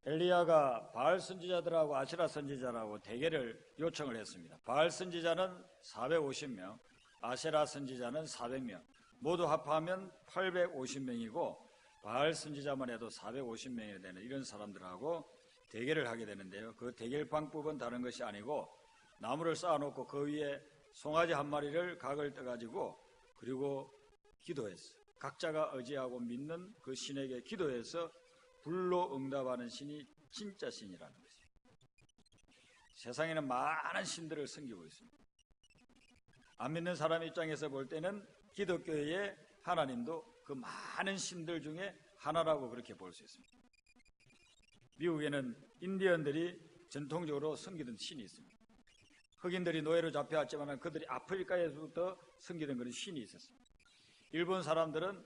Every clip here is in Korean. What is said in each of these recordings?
엘리야가 바알 선지자들하고 아세라 선지자라고 대결을 요청을 했습니다. 바알 선지자는 450명, 아세라 선지자는 400명, 모두 합하면 850명이고 바알 선지자만 해도 450명이 되는 이런 사람들하고 대결을 하게 되는데요. 그 대결 방법은 다른 것이 아니고 나무를 쌓아놓고 그 위에 송아지 한 마리를 각을 떠가지고 그리고 기도했어요. 각자가 의지하고 믿는 그 신에게 기도해서 불로 응답하는 신이 진짜 신이라는 것이에요. 세상에는 많은 신들을 섬기고 있습니다. 안 믿는 사람 입장에서 볼 때는 기독교의 하나님도 그 많은 신들 중에 하나라고 그렇게 볼 수 있습니다. 미국에는 인디언들이 전통적으로 섬기던 신이 있습니다. 흑인들이 노예로 잡혀왔지만 그들이 아프리카에서부터 섬기던 그런 신이 있었습니다. 일본 사람들은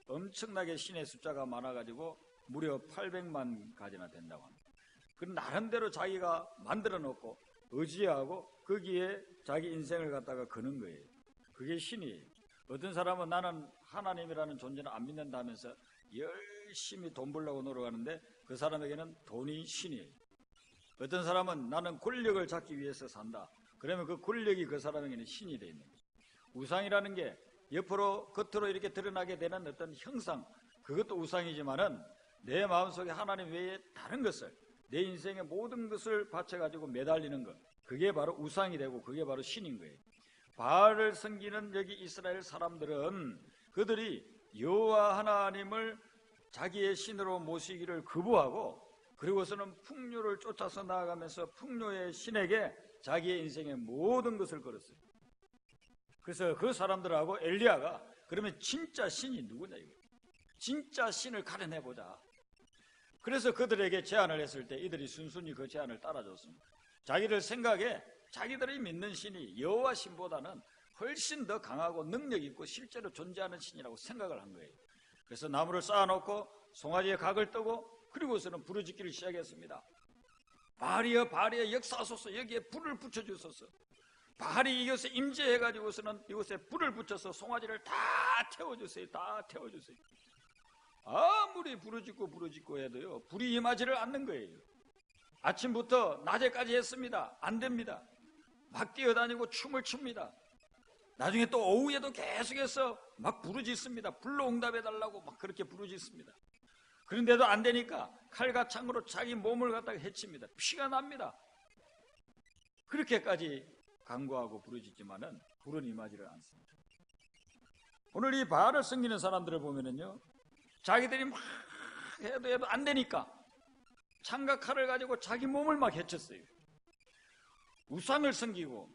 엄청나게 신의 숫자가 많아가지고 무려 800만 가지나 된다고 합니다. 그 나름대로 자기가 만들어 놓고 의지하고 거기에 자기 인생을 갖다가 거는 거예요. 그게 신이에요. 어떤 사람은 나는 하나님이라는 존재는 안 믿는다면서 열심히 돈 벌려고 노력하는데 그 사람에게는 돈이 신이에요. 어떤 사람은 나는 권력을 잡기 위해서 산다. 그러면 그 권력이 그 사람에게는 신이 되어 있는 거예요. 우상이라는 게 옆으로 겉으로 이렇게 드러나게 되는 어떤 형상, 그것도 우상이지만은 내 마음속에 하나님 외에 다른 것을, 내 인생의 모든 것을 바쳐가지고 매달리는 것, 그게 바로 우상이 되고 그게 바로 신인 거예요. 바알을 섬기는 여기 이스라엘 사람들은 그들이 여호와 하나님을 자기의 신으로 모시기를 거부하고 그리고서는 풍요를 쫓아서 나아가면서 풍요의 신에게 자기의 인생의 모든 것을 걸었어요. 그래서 그 사람들하고 엘리야가 그러면 진짜 신이 누구냐 이거예요. 진짜 신을 가려내보자. 그래서 그들에게 제안을 했을 때 이들이 순순히 그 제안을 따라줬습니다. 자기들 생각에 자기들이 믿는 신이 여호와 신보다는 훨씬 더 강하고 능력 있고 실제로 존재하는 신이라고 생각을 한 거예요. 그래서 나무를 쌓아놓고 송아지에 각을 뜨고 그리고서는 부르짖기를 시작했습니다. 바알이여 바알이여 역사하소서, 여기에 불을 붙여주소서. 바알이 이것에 임재해가지고서는 이곳에 불을 붙여서 송아지를 다 태워주세요. 다 태워주세요. 아무리 부르짖고 해도요 불이 임하지를 않는 거예요. 아침부터 낮에까지 했습니다. 안 됩니다. 막 뛰어다니고 춤을 춥니다. 나중에 또 오후에도 계속해서 막 부르짖습니다. 불로 응답해달라고 막 그렇게 부르짖습니다. 그런데도 안 되니까 칼과 창으로 자기 몸을 갖다가 해칩니다. 피가 납니다. 그렇게까지 간구하고 부르짖지만은 불은 임하지를 않습니다. 오늘 이 바알을 섬기는 사람들을 보면은요, 자기들이 막 해도 안 되니까 창과 칼을 가지고 자기 몸을 막 해쳤어요. 우상을 섬기고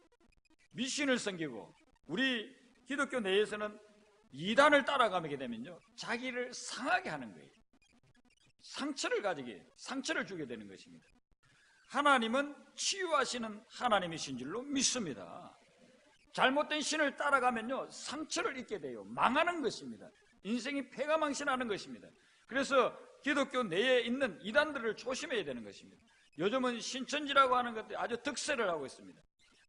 미신을 섬기고, 우리 기독교 내에서는 이단을 따라가게 되면요 자기를 상하게 하는 거예요. 상처를 주게 되는 것입니다. 하나님은 치유하시는 하나님이신 줄로 믿습니다. 잘못된 신을 따라가면요 상처를 입게 돼요. 망하는 것입니다. 인생이 패가망신하는 것입니다. 그래서 기독교 내에 있는 이단들을 조심해야 되는 것입니다. 요즘은 신천지라고 하는 것들이 아주 득세를 하고 있습니다.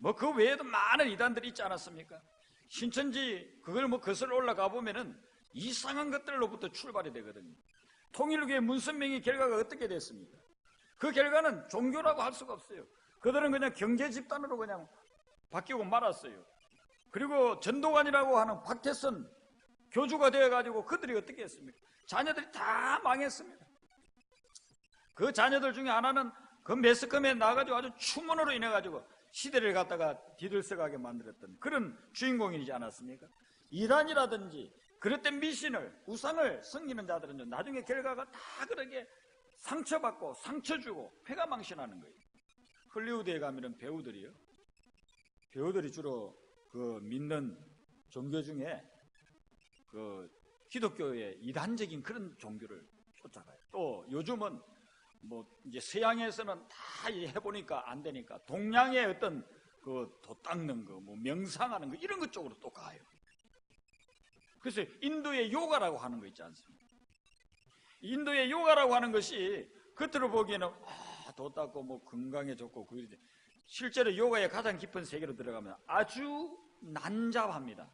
뭐 그 외에도 많은 이단들이 있지 않았습니까? 신천지 그걸 뭐 거슬러 올라가 보면은 이상한 것들로부터 출발이 되거든요. 통일교의 문선명의 결과가 어떻게 됐습니까? 그 결과는 종교라고 할 수가 없어요. 그들은 그냥 경제 집단으로 그냥 바뀌고 말았어요. 그리고 전도관이라고 하는 박태선 교주가 되어가지고 그들이 어떻게 했습니까? 자녀들이 다 망했습니다. 그 자녀들 중에 하나는 그 매스컴에 나가지고 아주 추문으로 인해가지고 시대를 갖다가 뒤들썩하게 만들었던 그런 주인공이지 않았습니까? 이단이라든지 그릇된 미신을, 우상을 섬기는 자들은 나중에 결과가 다 그렇게 상처받고 상처주고 패가망신하는 거예요. 헐리우드에 가면은 배우들이 주로 그 믿는 종교 중에 그 기독교의 이단적인 그런 종교를 쫓아가요. 또 요즘은 뭐 이제 서양에서는 다 해보니까 안 되니까 동양의 어떤 그 도 닦는 거, 뭐 명상하는 거 이런 것 쪽으로 또 가요. 그래서 인도의 요가라고 하는 거 있지 않습니까? 인도의 요가라고 하는 것이 겉으로 보기에는 도 닦고 뭐 건강에 좋고 그러지, 실제로 요가의 가장 깊은 세계로 들어가면 아주 난잡합니다.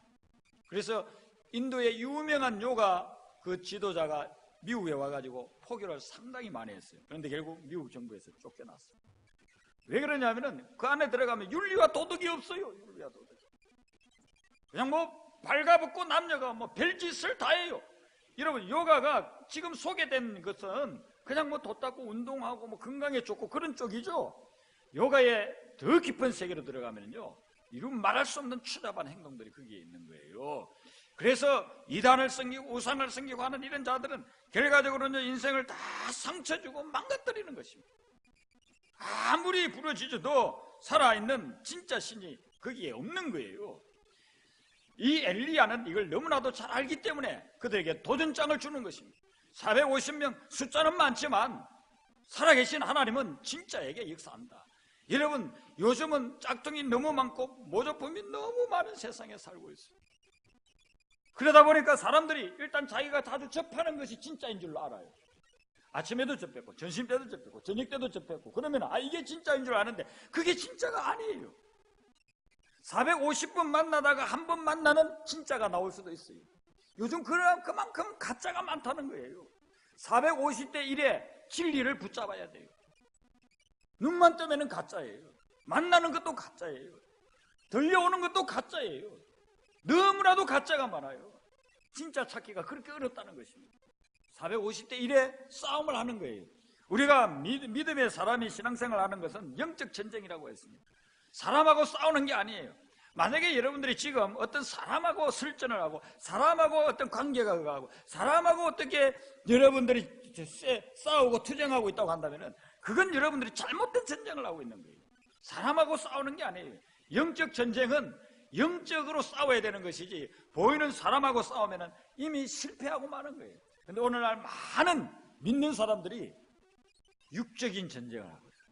그래서 인도의 유명한 요가 그 지도자가 미국에 와가지고 포교를 상당히 많이 했어요. 그런데 결국 미국 정부에서 쫓겨났어요. 왜 그러냐면은 그 안에 들어가면 윤리와 도덕이 없어요. 윤리와 도덕이. 그냥 뭐 발가벗고 남녀가 뭐 별짓을 다 해요. 여러분, 요가가 지금 소개된 것은 그냥 뭐 돛 닦고 운동하고 뭐 건강에 좋고 그런 쪽이죠. 요가의 더 깊은 세계로 들어가면요, 이루 말할 수 없는 추잡한 행동들이 거기에 있는 거예요. 그래서 이단을 섬기고 우상을 섬기고 하는 이런 자들은 결과적으로는 인생을 다 상처 주고 망가뜨리는 것입니다. 아무리 부러지져도 살아있는 진짜 신이 거기에 없는 거예요. 이 엘리야는 이걸 너무나도 잘 알기 때문에 그들에게 도전장을 주는 것입니다. 450명, 숫자는 많지만 살아계신 하나님은 진짜에게 역사한다. 여러분, 요즘은 짝퉁이 너무 많고 모조품이 너무 많은 세상에 살고 있어요. 그러다 보니까 사람들이 일단 자기가 자주 접하는 것이 진짜인 줄 알아요. 아침에도 접했고 점심 때도 접했고 저녁 때도 접했고, 그러면 이게 진짜인 줄 아는데 그게 진짜가 아니에요. 450번 만나다가 한 번 만나는 진짜가 나올 수도 있어요. 요즘 그만큼 가짜가 많다는 거예요. 450대 1에 진리를 붙잡아야 돼요. 눈만 뜨면 가짜예요. 만나는 것도 가짜예요. 들려오는 것도 가짜예요. 너무나도 가짜가 많아요. 진짜 찾기가 그렇게 어렵다는 것입니다. 450대 1에 싸움을 하는 거예요. 우리가 믿음의 사람이 신앙생활을 하는 것은 영적 전쟁이라고 했습니다. 사람하고 싸우는 게 아니에요. 만약에 여러분들이 지금 어떤 사람하고 설전을 하고 사람하고 어떤 관계가 가고 사람하고 어떻게 여러분들이 싸우고 투쟁하고 있다고 한다면 그건 여러분들이 잘못된 전쟁을 하고 있는 거예요. 사람하고 싸우는 게 아니에요. 영적 전쟁은 영적으로 싸워야 되는 것이지 보이는 사람하고 싸우면 이미 실패하고 마는 거예요. 그런데 오늘날 많은 믿는 사람들이 육적인 전쟁을 하고 있어요.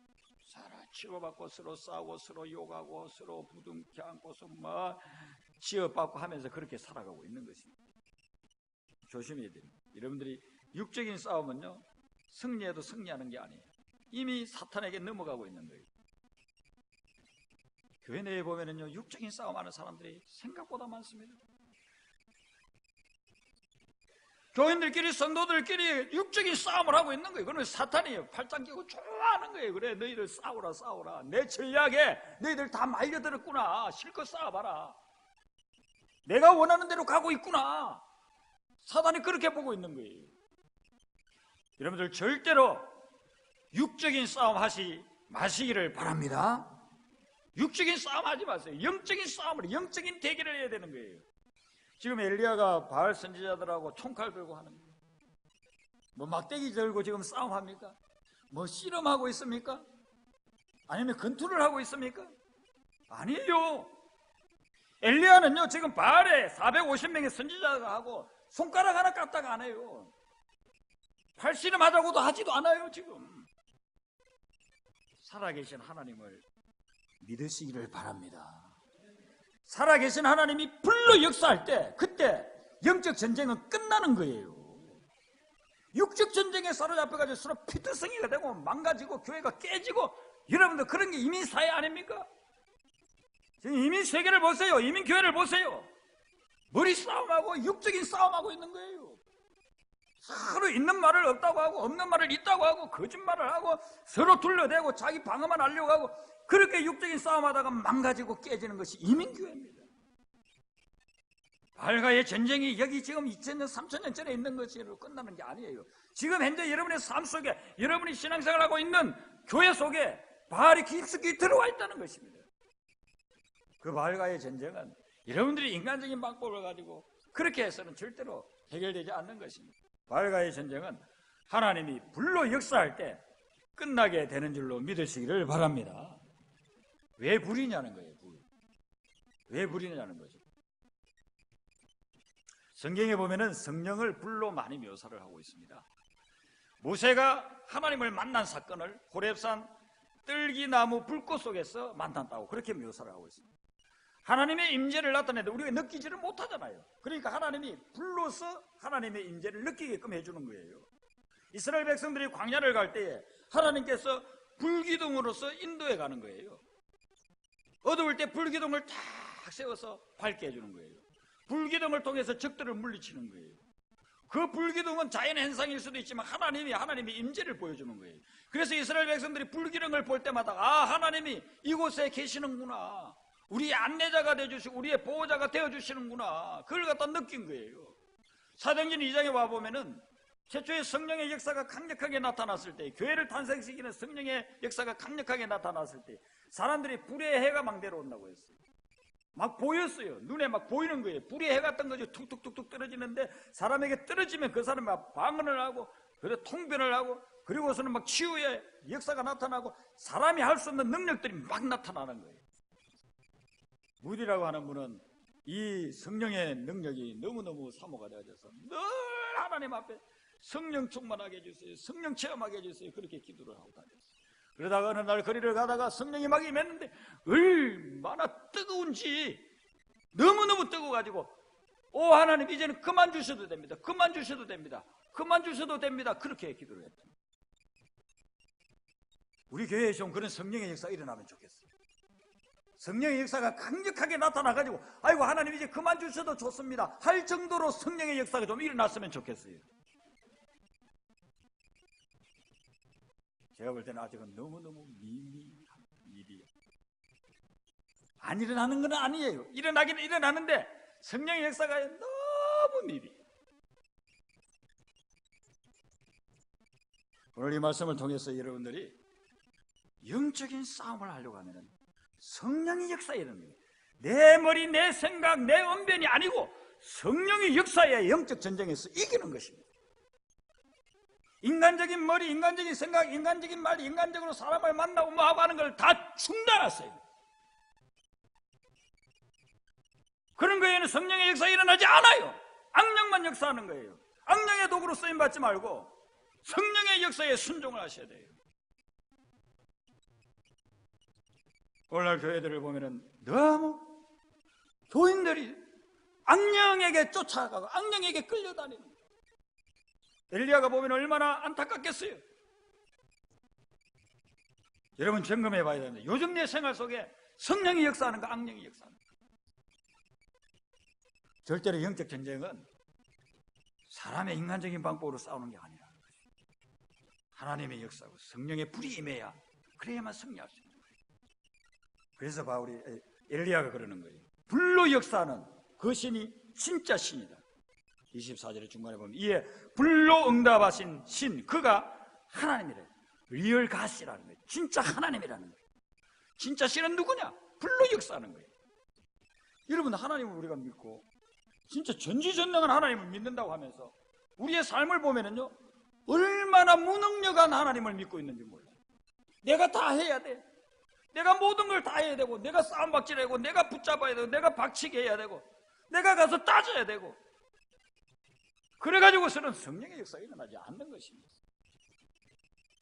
서로 치고받고 서로 싸우고 서로 욕하고 서로 부둥켜 안고 막 치여받고 하면서 그렇게 살아가고 있는 것입니다. 조심해야 됩니다. 여러분들이 육적인 싸움은요, 승리해도 승리하는 게 아니에요. 이미 사탄에게 넘어가고 있는 거예요. 교회 내에 보면은요, 육적인 싸움하는 사람들이 생각보다 많습니다. 교인들끼리, 성도들끼리 육적인 싸움을 하고 있는 거예요. 그러면 사탄이 팔짱 끼고 좋아하는 거예요. 그래, 너희들 싸우라. 내 전략에 너희들 다 말려들었구나. 실컷 싸워봐라. 내가 원하는 대로 가고 있구나. 사탄이 그렇게 보고 있는 거예요. 여러분들 절대로 육적인 싸움 하지 마시기를 바랍니다. 육적인 싸움 하지 마세요. 영적인 싸움을, 영적인 대결을 해야 되는 거예요. 지금 엘리야가 바알 선지자들하고 총칼 들고 하는 거예요. 뭐 막대기 들고 지금 싸움합니까? 뭐 씨름하고 있습니까? 아니면 건투를 하고 있습니까? 아니에요. 엘리야는요, 지금 바알에 450명의 선지자하고 손가락 하나 까딱 안 해요. 팔씨름 하자고도 하지도 않아요. 지금 살아계신 하나님을 믿으시기를 바랍니다. 살아계신 하나님이 불로 역사할 때 그때 영적 전쟁은 끝나는 거예요. 육적 전쟁에 사로잡혀가지고 서로 피투성이가 되고 망가지고 교회가 깨지고, 여러분들 그런 게 이민 사회 아닙니까? 지금 이민 세계를 보세요. 이민 교회를 보세요. 머리 싸움하고 육적인 싸움하고 있는 거예요. 서로 있는 말을 없다고 하고 없는 말을 있다고 하고 거짓말을 하고 서로 둘러대고 자기 방어만 하려고 하고, 그렇게 육적인 싸움하다가 망가지고 깨지는 것이 이민교회입니다. 바알과의 전쟁이 여기 지금 2000년, 3000년 전에 있는 것으로 끝나는 게 아니에요. 지금 현재 여러분의 삶 속에, 여러분이 신앙생활하고 있는 교회 속에 바알이 깊숙이 들어와 있다는 것입니다. 그 바알과의 전쟁은 여러분들이 인간적인 방법을 가지고 그렇게 해서는 절대로 해결되지 않는 것입니다. 바알과의 전쟁은 하나님이 불로 역사할 때 끝나게 되는 줄로 믿으시기를 바랍니다. 왜 불이냐는 거예요. 왜 불이냐는 거죠. 성경에 보면은 성령을 불로 많이 묘사를 하고 있습니다. 모세가 하나님을 만난 사건을 호렙산 뜰기나무 불꽃 속에서 만났다고 그렇게 묘사를 하고 있습니다. 하나님의 임재를 나타내도 우리가 느끼지를 못하잖아요. 그러니까 하나님이 불로서 하나님의 임재를 느끼게끔 해주는 거예요. 이스라엘 백성들이 광야를 갈 때에 하나님께서 불기둥으로서 인도해 가는 거예요. 어두울 때 불기둥을 탁 세워서 밝게 해주는 거예요. 불기둥을 통해서 적들을 물리치는 거예요. 그 불기둥은 자연 현상일 수도 있지만 하나님의 임재를 보여주는 거예요. 그래서 이스라엘 백성들이 불기둥을 볼 때마다 하나님이 이곳에 계시는구나, 우리의 안내자가 되어주시고 우리의 보호자가 되어주시는구나, 그걸 갖다 느낀 거예요. 사도행전 2장에 와보면은 최초의 성령의 역사가 강력하게 나타났을 때, 교회를 탄생시키는 성령의 역사가 강력하게 나타났을 때 사람들이 불의 해가 막 내려온다고 했어요. 막 보였어요. 눈에 막 보이는 거예요. 불의 해 같은 거죠. 툭툭툭툭 떨어지는데 사람에게 떨어지면 그 사람이 막 방언을 하고, 그리고 통변을 하고, 그리고서는 막 치유의 역사가 나타나고 사람이 할 수 없는 능력들이 막 나타나는 거예요. 무디라고 하는 분은 이 성령의 능력이 너무너무 사모가 되어져서 늘 하나님 앞에 성령 충만하게 해주세요, 성령 체험하게 해주세요, 그렇게 기도를 하고 다녔어요. 그러다가 어느 날 거리를 가다가 성령이 막 임했는데 얼마나 뜨거운지, 너무너무 뜨거워가지고 하나님 이제는 그만 주셔도 됩니다, 그만 주셔도 됩니다, 그만 주셔도 됩니다, 그렇게 기도를 했다. 우리 교회에 좀 그런 성령의 역사가 일어나면 좋겠어요. 성령의 역사가 강력하게 나타나가지고 아이고 하나님 이제 그만 주셔도 좋습니다 할 정도로 성령의 역사가 좀 일어났으면 좋겠어요. 제가 볼 때는 아직은 너무너무 미미한 일이에요. 안 일어나는 건 아니에요. 일어나기는 일어나는데 성령의 역사가 너무 미비해요. 오늘 이 말씀을 통해서 여러분들이 영적인 싸움을 하려고 하면은 성령의 역사에 이르는 거예요. 내 머리, 내 생각, 내 언변이 아니고 성령의 역사에 영적 전쟁에서 이기는 것입니다. 인간적인 머리, 인간적인 생각, 인간적인 말, 인간적으로 사람을 만나고 뭐하고 하는 걸 다 중단하세요. 그런 거에는 성령의 역사가 일어나지 않아요. 악령만 역사하는 거예요. 악령의 도구로 쓰임받지 말고 성령의 역사에 순종을 하셔야 돼요. 오늘날 교회들을 보면은 너무 교인들이 악령에게 쫓아가고 악령에게 끌려다니는 거예요. 엘리야가 보면 얼마나 안타깝겠어요. 여러분 점검해 봐야 됩니다. 요즘 내 생활 속에 성령이 역사하는가 악령이 역사하는가. 절대로 영적 전쟁은 사람의 인간적인 방법으로 싸우는 게 아니라 하나님의 역사고 성령의 불이 임해야, 그래야만 승리할 수 있는 거예요. 그래서 바울이 엘리야가 그러는 거예요. 불로 역사하는 그 신이 진짜 신이다. 24절의 중간에 보면 이에 불로 응답하신 신, 그가 하나님이래요. 리얼 가시라는 거예요. 진짜 하나님이라는 거예요. 진짜 신은 누구냐? 불로 역사하는 거예요. 여러분 하나님을 우리가 믿고 진짜 전지전능한 하나님을 믿는다고 하면서 우리의 삶을 보면은요 얼마나 무능력한 하나님을 믿고 있는지 몰라요. 내가 다 해야 돼. 내가 모든 걸 다 해야 되고, 내가 싸움박질해야 되고, 내가 붙잡아야 되고, 내가 박치게 해야 되고, 내가 가서 따져야 되고, 그래가지고서는 성령의 역사가 일어나지 않는 것입니다.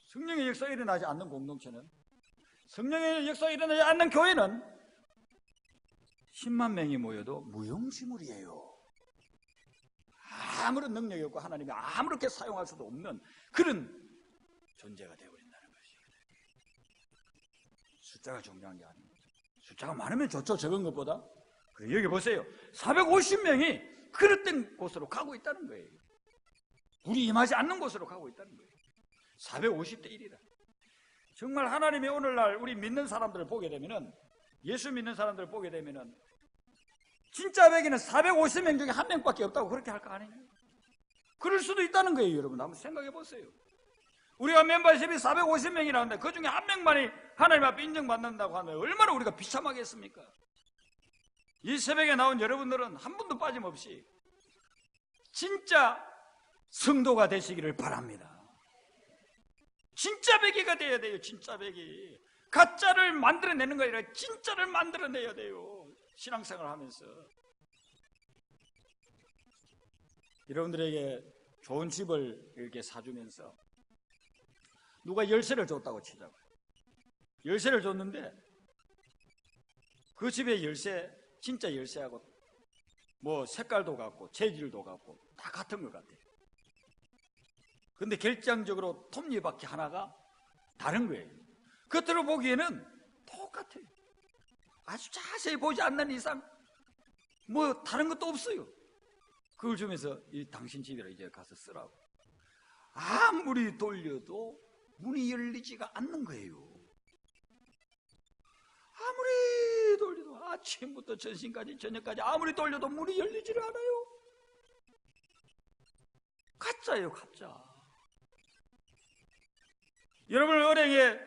성령의 역사가 일어나지 않는 공동체는, 성령의 역사가 일어나지 않는 교회는 10만 명이 모여도 무용지물이에요. 아무런 능력이 없고 하나님이 아무렇게 사용할 수도 없는 그런 존재가 되어버린다는 것이에요. 숫자가 중요한 게 아닙니다. 숫자가 많으면 좋죠, 적은 것보다. 여기 보세요. 450명이 그릇된 곳으로 가고 있다는 거예요. 불이 임하지 않는 곳으로 가고 있다는 거예요. 450대 1이다. 정말 하나님이 오늘날 우리 믿는 사람들을 보게 되면은, 예수 믿는 사람들을 보게 되면은 진짜 백에는 450명 중에 한 명밖에 없다고 그렇게 할 거 아니에요? 그럴 수도 있다는 거예요. 여러분 한번 생각해 보세요. 우리가 멤버십이 450명이라는데 그 중에 한 명만이 하나님 앞에 인정받는다고 하면 얼마나 우리가 비참하겠습니까? 이 새벽에 나온 여러분들은 한 분도 빠짐없이 진짜 성도가 되시기를 바랍니다. 진짜 배기가 돼야 돼요. 진짜 배기. 가짜를 만들어내는 거 아니라 진짜를 만들어내야 돼요. 신앙생활 하면서. 여러분들에게 좋은 집을 이렇게 사주면서 누가 열쇠를 줬다고 치자고요. 열쇠를 줬는데 그 집의 열쇠, 진짜 열쇠하고 뭐 색깔도 같고 재질도 같고 다 같은 것 같아요. 근데 결정적으로 톱니바퀴 하나가 다른 거예요. 겉으로 보기에는 똑같아요. 아주 자세히 보지 않는 이상 뭐 다른 것도 없어요. 그걸 주면서 이 당신 집이라 이제 가서 쓰라고. 아무리 돌려도 문이 열리지가 않는 거예요. 아무리 돌려도 아침부터 전신까지 저녁까지 아무리 돌려도 문이 열리지를 않아요. 가짜예요, 가짜. 여러분 은행에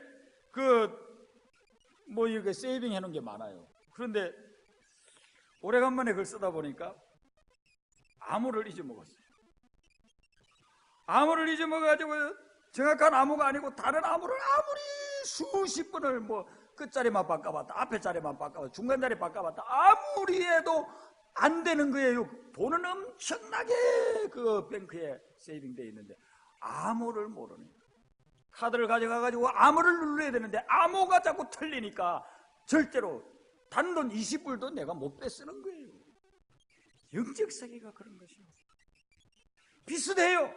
이렇게 세이빙 해놓은 게 많아요. 그런데 오래간만에 그걸 쓰다 보니까 암호를 잊어먹었어요. 암호를 잊어먹어가지고 정확한 암호가 아니고 다른 암호를 아무리 수십 번을 끝자리만 바꿔봤다, 앞에 자리만 바꿔봤다, 중간 자리 바꿔봤다, 아무리 해도 안 되는 거예요. 돈은 엄청나게 그 뱅크에 세이빙되어 있는데 암호를 모르는 거예요. 카드를 가져가가지고 암호를 눌러야 되는데 암호가 자꾸 틀리니까 절대로 단돈 20불도 내가 못 빼쓰는 거예요. 영적 세계가 그런 것이요. 비슷해요.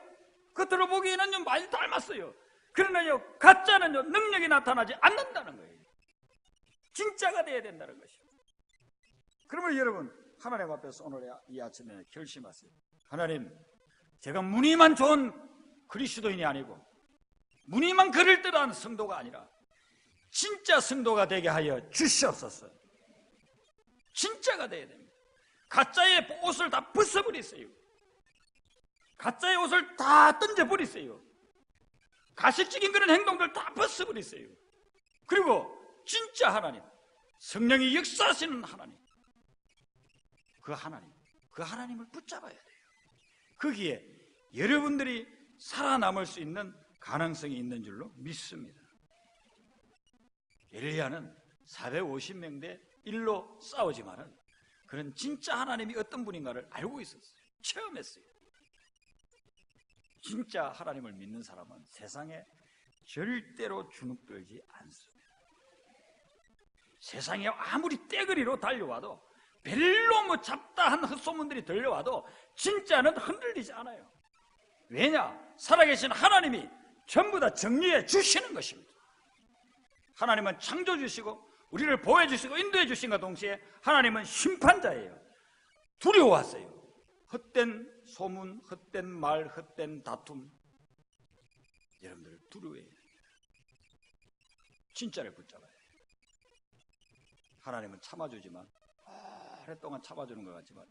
겉으로 보기에는 많이 닮았어요. 그러나요, 가짜는요, 능력이 나타나지 않는다는 거예요. 진짜가 돼야 된다는 것이요. 그러면 여러분, 하나님 앞에서 오늘 이 아침에 결심하세요. 하나님, 제가 무늬만 좋은 그리스도인이 아니고 무늬만 그럴듯한 성도가 아니라 진짜 성도가 되게 하여 주시옵소서. 진짜가 돼야 됩니다. 가짜의 옷을 다 벗어버리세요. 가짜의 옷을 다 던져버리세요. 가식적인 그런 행동들 다 벗어버리세요. 그리고 진짜 하나님, 성령이 역사하시는 하나님, 그 하나님을 붙잡아야 돼요. 거기에 여러분들이 살아남을 수 있는 가능성이 있는 줄로 믿습니다. 엘리야는 450명 대 1로 싸우지만은 그런 진짜 하나님이 어떤 분인가를 알고 있었어요. 체험했어요. 진짜 하나님을 믿는 사람은 세상에 절대로 주눅들지 않습니다. 세상에 아무리 떼거리로 달려와도 별로 잡다한 헛소문들이 들려와도 진짜는 흔들리지 않아요. 왜냐? 살아계신 하나님이 전부 다 정리해 주시는 것입니다. 하나님은 창조주시고 우리를 보호해주시고 인도해주신과 동시에 하나님은 심판자예요. 두려워하세요. 헛된 소문, 헛된 말, 헛된 다툼, 여러분들 두려워해야 돼요. 진짜를 붙잡아야 돼요. 하나님은 참아주지만 오랫동안 참아주는 것 같지만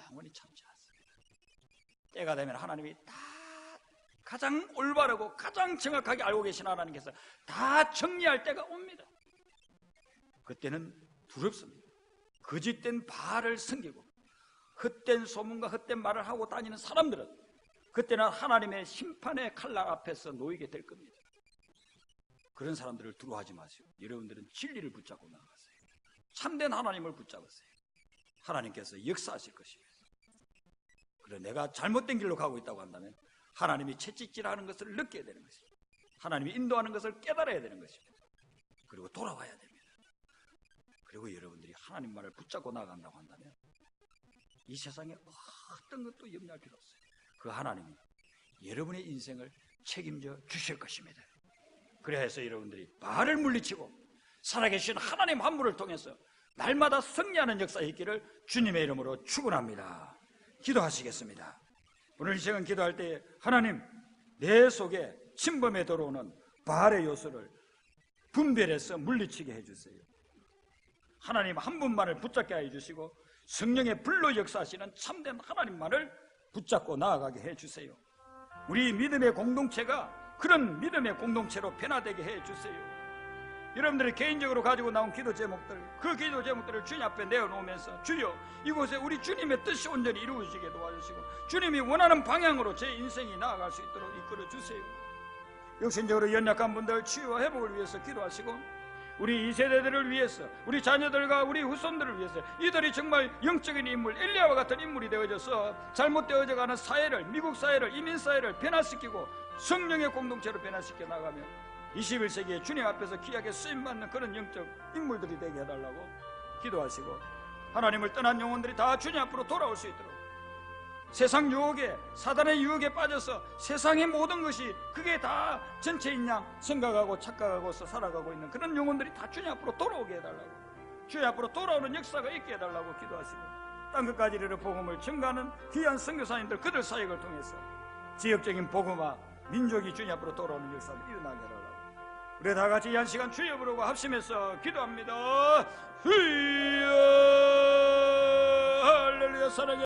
영원히 참지 않습니다. 때가 되면 하나님이 다 가장 올바르고 가장 정확하게 알고 계신 하나님께서 다 정리할 때가 옵니다. 그때는 두렵습니다. 거짓된 바알을 섬기고 헛된 소문과 헛된 말을 하고 다니는 사람들은 그때는 하나님의 심판의 칼날 앞에서 놓이게 될 겁니다. 그런 사람들을 두려워하지 마세요. 여러분들은 진리를 붙잡고 나가세요. 참된 하나님을 붙잡으세요. 하나님께서 역사하실 것입니다. 그래, 내가 잘못된 길로 가고 있다고 한다면 하나님이 채찍질하는 것을 느껴야 되는 것입니다. 하나님이 인도하는 것을 깨달아야 되는 것입니다. 그리고 돌아와야 됩니다. 그리고 여러분들이 하나님 말을 붙잡고 나간다고 한다면 이 세상에 어떤 것도 염려할 필요 없어요. 그 하나님이 여러분의 인생을 책임져 주실 것입니다. 그래야 해서 여러분들이 바알을 물리치고 살아계신 하나님 한 분을 통해서 날마다 승리하는 역사에 있기를 주님의 이름으로 축원합니다. 기도하시겠습니다. 오늘 이 시간 기도할 때 하나님, 내 속에 침범에 들어오는 바알의 요소를 분별해서 물리치게 해주세요. 하나님 한 분만을 붙잡게 해주시고 성령의 불로 역사하시는 참된 하나님만을 붙잡고 나아가게 해주세요. 우리 믿음의 공동체가 그런 믿음의 공동체로 변화되게 해주세요. 여러분들이 개인적으로 가지고 나온 기도 제목들, 그 기도 제목들을 주님 앞에 내어놓으면서 주여, 이곳에 우리 주님의 뜻이 온전히 이루어지게 도와주시고 주님이 원하는 방향으로 제 인생이 나아갈 수 있도록 이끌어주세요. 육신적으로 연약한 분들 치유와 회복을 위해서 기도하시고 우리 2세대들을 위해서, 우리 자녀들과 우리 후손들을 위해서 이들이 정말 영적인 인물, 엘리야와 같은 인물이 되어져서 잘못되어져가는 사회를, 미국 사회를, 이민 사회를 변화시키고 성령의 공동체로 변화시켜 나가며 21세기에 주님 앞에서 귀하게 쓰임받는 그런 영적 인물들이 되게 해달라고 기도하시고 하나님을 떠난 영혼들이 다 주님 앞으로 돌아올 수 있도록 세상 유혹에, 사단의 유혹에 빠져서 세상의 모든 것이 그게 다 전체인 양 생각하고 착각하고서 살아가고 있는 그런 영혼들이 다 주님 앞으로 돌아오게 해달라고, 주님 앞으로 돌아오는 역사가 있게 해달라고 기도하시고 땅끝까지 이르러 복음을 증가하는 귀한 선교사님들 그들 사역을 통해서 지역적인 복음화 민족이 주님 앞으로 돌아오는 역사를 일어나게 하라고 우리 다 같이 이 한 시간 주여 부르고 합심해서 기도합니다. 주여 할렐루야. 사랑해